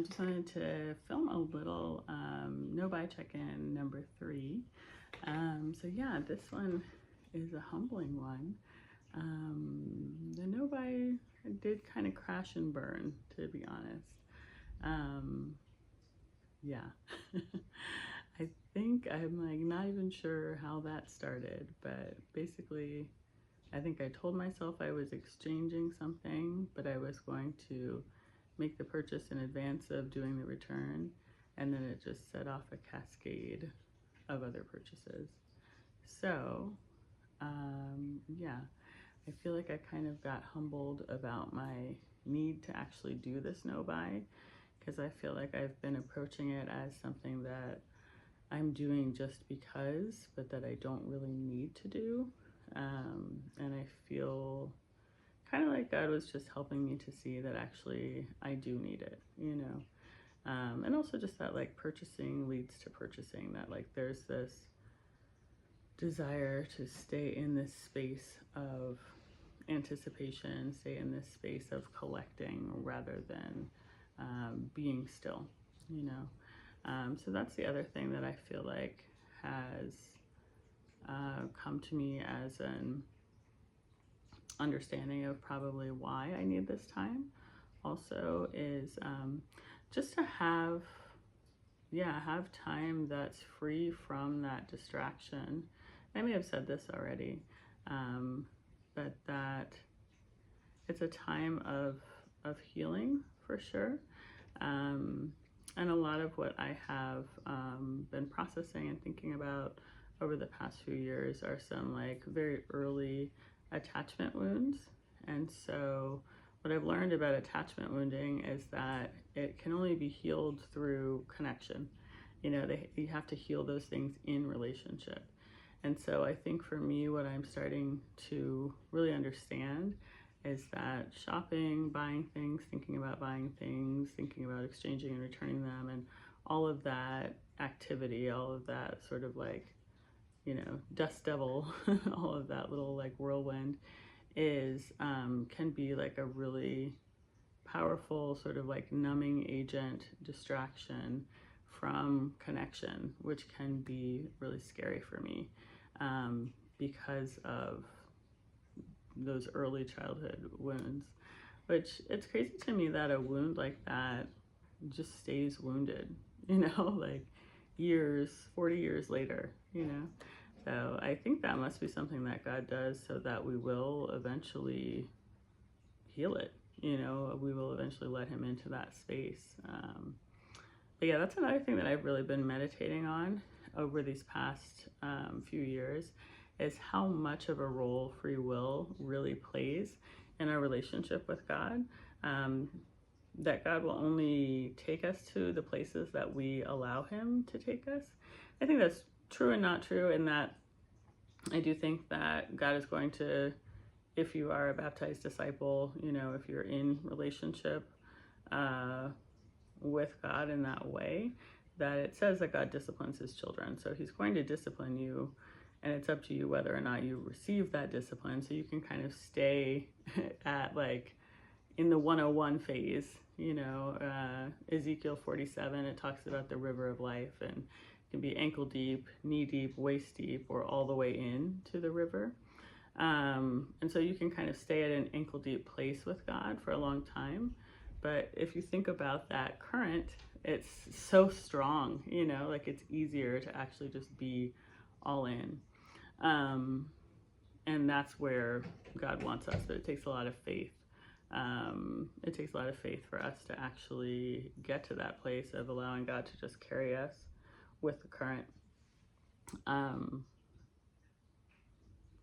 just wanted to film a little no-buy check-in number 3. So yeah, this one is a humbling one. The no-buy did kind of crash and burn, to be honest. Yeah, I think I'm like not even sure how that started, but basically I think I told myself I was exchanging something, but I was going to make the purchase in advance of doing the return, and then it just set off a cascade of other purchases. So yeah, I feel like I kind of got humbled about my need to actually do this no buy, because I feel like I've been approaching it as something that I'm doing just because, but that I don't really need to do. And I feel kind of like God was just helping me to see that actually I do need it, you know. And also just that like purchasing leads to purchasing, that like there's this desire to stay in this space of anticipation, stay in this space of collecting rather than being still, you know. So that's the other thing that I feel like has come to me as an understanding of probably why I need this time also is just to have time that's free from that distraction. I may have said this already, but that it's a time of healing for sure. And a lot of what I have been processing and thinking about over the past few years are some like very early attachment wounds. And so what I've learned about attachment wounding is that it can only be healed through connection. You know, you have to heal those things in relationship. And so I think for me, what I'm starting to really understand is that shopping, buying things, thinking about buying things, thinking about exchanging and returning them, and all of that activity, all of that sort of like, you know, dust devil, all of that little like whirlwind is can be like a really powerful sort of like numbing agent distraction from connection, which can be really scary for me because of those early childhood wounds. Which it's crazy to me that a wound like that just stays wounded, you know, like years, 40 years later, you know. So I think that must be something that God does so that we will eventually heal it, you know, we will eventually let him into that space. But yeah, that's another thing that I've really been meditating on over these past few years, is how much of a role free will really plays in our relationship with God. That God will only take us to the places that we allow him to take us. I think that's true and not true, in that I do think that God is going to, if you are a baptized disciple, you know, if you're in relationship with God in that way, that it says that God disciplines his children. So he's going to discipline you, and it's up to you whether or not you receive that discipline. So you can kind of stay at like in the 101 phase, you know. Ezekiel 47, it talks about the river of life, and it can be ankle deep, knee deep, waist deep, or all the way in to the river. And so you can kind of stay at an ankle deep place with God for a long time. But if you think about that current, it's so strong, you know, like it's easier to actually just be all in. And that's where God wants us, but it takes a lot of faith. It takes a lot of faith for us to actually get to that place of allowing God to just carry us with the current.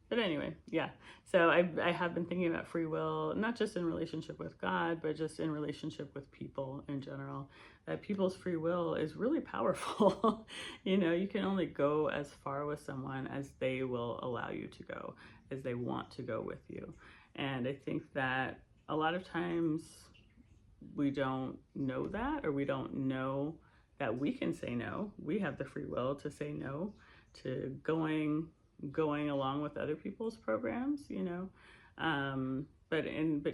But anyway, yeah. So I have been thinking about free will, not just in relationship with God, but just in relationship with people in general. That people's free will is really powerful. You know, you can only go as far with someone as they will allow you to go, as they want to go with you. And I think that a lot of times we don't know that, or we don't know that we can say no. We have the free will to say no to going along with other people's programs, you know. but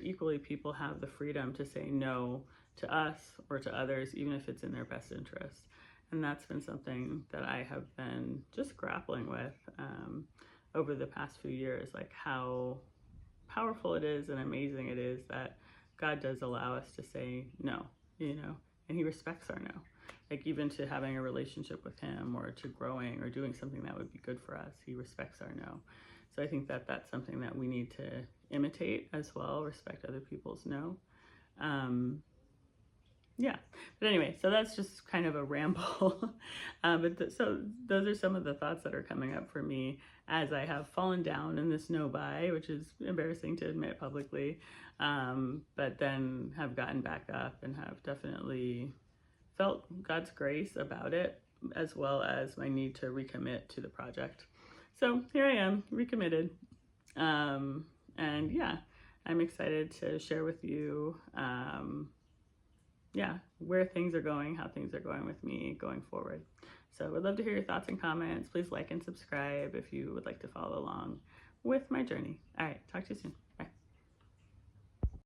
equally, people have the freedom to say no to us or to others, even if it's in their best interest. And that's been something that I have been just grappling with over the past few years, like how powerful it is and amazing it is that God does allow us to say no, and he respects our no. Like, even to having a relationship with him or to growing or doing something that would be good for us, he respects our no. So I think that that's something that we need to imitate as well, respect other people's no. Yeah, but anyway, so that's just kind of a ramble. So those are some of the thoughts that are coming up for me as I have fallen down in this no buy, which is embarrassing to admit publicly, but then have gotten back up and have definitely felt God's grace about it, as well as my need to recommit to the project. So here I am, recommitted. And yeah, I'm excited to share with you where things are going, how things are going with me going forward. So I would love to hear your thoughts and comments. Please like and subscribe if you would like to follow along with my journey. All right, talk to you soon. Bye.